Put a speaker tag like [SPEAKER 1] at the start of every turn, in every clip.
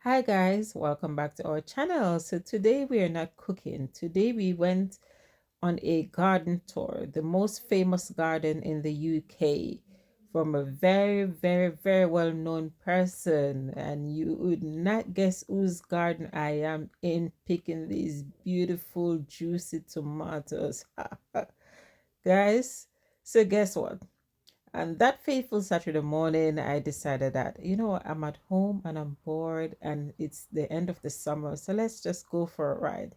[SPEAKER 1] Hi guys, welcome back to our channel. So today we are not cooking. Today we went on a garden tour, the most famous garden in the UK, from a very well-known person, and you would not guess whose garden I am in picking these beautiful juicy tomatoes. Guys, so guess what? And that fateful Saturday morning, I decided that, I'm at home and I'm bored and it's the end of the summer. So let's just go for a ride.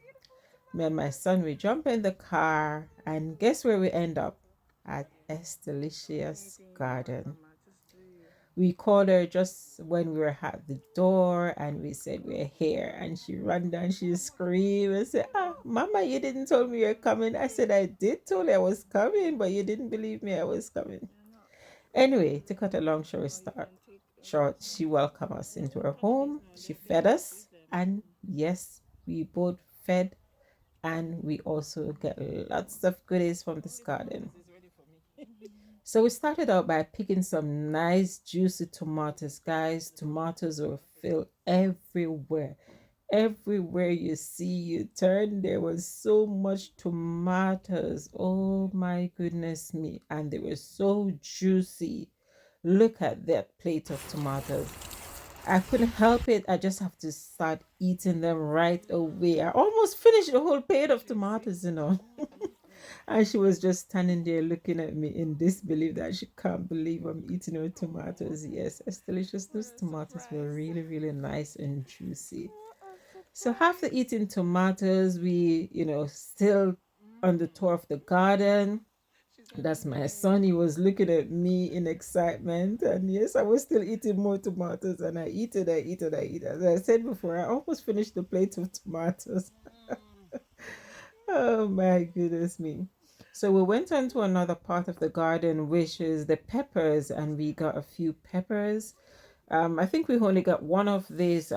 [SPEAKER 1] Me and my son, we jump in the car and guess where we end up? At Esteelicious Garden. We called her just when we were at the door and we said we're here. And she ran down, she screamed and said, Mama, you didn't tell me you're coming. I said, I did tell you I was coming, but you didn't believe me I was coming. Anyway, to cut a long story short, she welcomed us into her home. She fed us, and yes, we both fed, and we also get lots of goodies from this garden. So we started out by picking some nice juicy tomatoes, guys. Tomatoes were filled everywhere. Everywhere you see, you turn, there was so much tomatoes. Oh my goodness me. And they were so juicy. Look at that plate of tomatoes. I couldn't help it. I just have to start eating them right away. I almost finished the whole plate of tomatoes. And she was just standing there looking at me in disbelief that she can't believe I'm eating her tomatoes. Yes, it's delicious. Those tomatoes were really nice and juicy. So after eating tomatoes, we, still on the tour of the garden. That's my son. He was looking at me in excitement. And yes, I was still eating more tomatoes. And I eat it, I eat it, I eat it. As I said before, I almost finished the plate of tomatoes. Oh my goodness me. So we went on to another part of the garden, which is the peppers, and we got a few peppers. I think we only got one of these.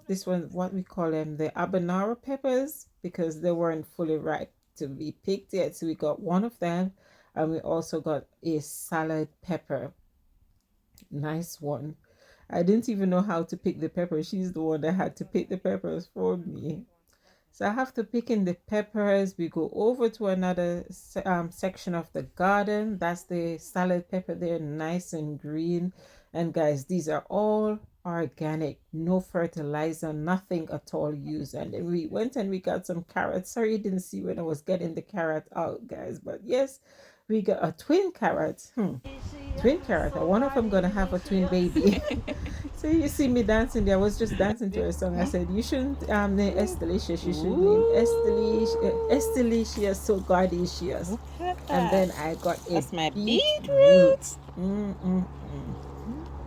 [SPEAKER 1] This one, what we call them, the habanero peppers, because they weren't fully ripe to be picked yet. So we got one of them, and we also got a salad pepper, nice one. I didn't even know how to pick the pepper. She's the one that had to pick the peppers for me. So I have to pick in the peppers. We go over to another section of the garden. That's the salad pepper there, nice and green. And guys, these are all organic, no fertilizer, nothing at all used. And then we went and we got some carrots. Sorry you didn't see when I was getting the carrot out, guys. But yes, we got a twin carrot. Twin carrot. One of them gonna have a twin baby. So you see me dancing there. I was just dancing to a song. I said, you shouldn't name Estelicious. You should name Estelicious so Gardacious. And then I got a
[SPEAKER 2] That's my
[SPEAKER 1] beetroot.
[SPEAKER 2] beetroot.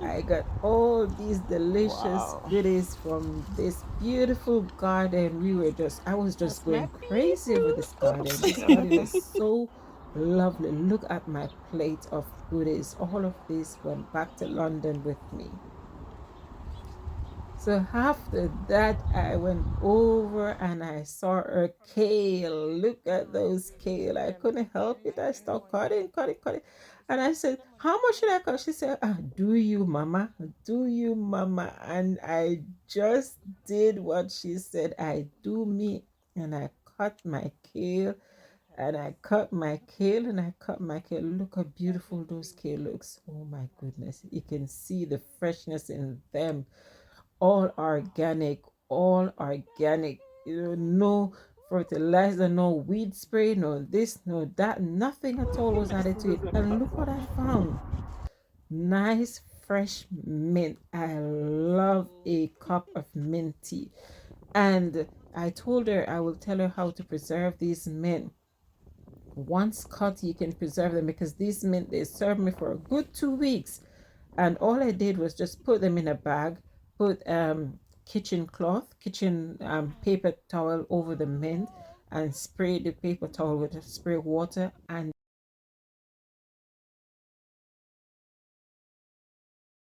[SPEAKER 1] I got all these delicious goodies from this beautiful garden. I was just going crazy over this garden. This garden is so lovely. Look at my plate of goodies. All of this went back to London with me. So after that, I went over and I saw a kale. Look at those kale. I couldn't help it. I started cutting. And I said, how much should I cut? She said, do you, mama? Do you, mama? And I just did what she said. I do me. And I cut my kale. And I cut my kale and I cut my kale. Look how beautiful those kale looks. Oh my goodness. You can see the freshness in them, all organic, all organic. No fertilizer, no weed spray, no this, no that. Nothing at all was added to it. And look what I found. Nice fresh mint. I love a cup of mint tea. And I told her I will tell her how to preserve these mint. Once cut, you can preserve them because these mint they served me for a good 2 weeks. And all I did was just put them in a bag, put kitchen cloth, kitchen paper towel over the mint, and spray the paper towel with spray water, and